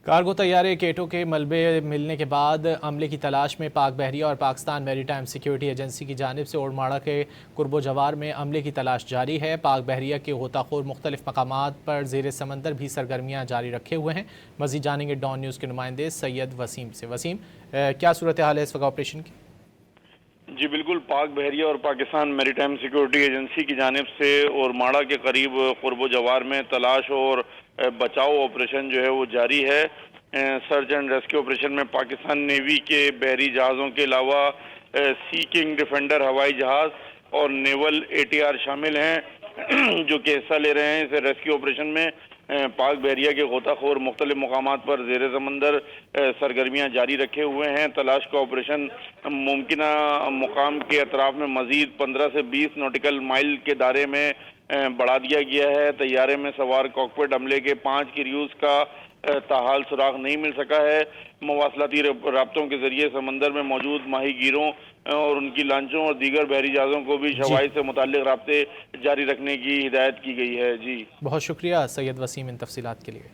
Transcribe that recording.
Cargo طیارے کیٹو کے ملبے ملنے کے بعد عملے کی تلاش میں پاک بحریہ اور پاکستان میری ٹائم سیکیورٹی ایجنسی کی جانب سے اورماڑہ کے قرب و جوار میں عملے کی تلاش جاری ہے۔ پاک بحریہ کے غوطہ خور مختلف مقامات پر زیر سمندر بھی سرگرمیاں جاری رکھے ہوئے ہیں۔ مزید جانیں گے ڈان نیوز کے نمائندے سید وسیم سے۔ وسیم، کیا صورتحال ہے اس وقت آپریشن کی؟ جی بالکل، پاک بحریہ اور پاکستان میری ٹائم سیکیورٹی ایجنسی کی جانب سے اورماڑہ کے قریب قرب و جوار میں تلاش اور بچاؤ آپریشن جو ہے وہ جاری ہے۔ سرچ اینڈ ریسکیو آپریشن میں پاکستان نیوی کے بحری جہازوں کے علاوہ سی کنگ ڈیفینڈر ہوائی جہاز اور نیول ATR شامل ہیں جو کہ حصہ لے رہے ہیں اس ریسکیو آپریشن میں۔ پاک بحریہ کے غوطہ خور مختلف مقامات پر زیر سمندر سرگرمیاں جاری رکھے ہوئے ہیں۔ تلاش کا آپریشن ممکنہ مقام کے اطراف میں مزید 15 سے 20 نوٹیکل مائل کے دائرے میں بڑھا دیا گیا ہے۔ طیارے میں سوار کاکپٹ عملے کے 5 کریوز کا تاحال سراغ نہیں مل سکا ہے۔ مواصلاتی رابطوں کے ذریعے سمندر میں موجود ماہی گیروں اور ان کی لانچوں اور دیگر بحری جہازوں کو بھی شواہد سے متعلق رابطے جاری رکھنے کی ہدایت کی گئی ہے۔ جی بہت شکریہ سید وسیم ان تفصیلات کے لیے۔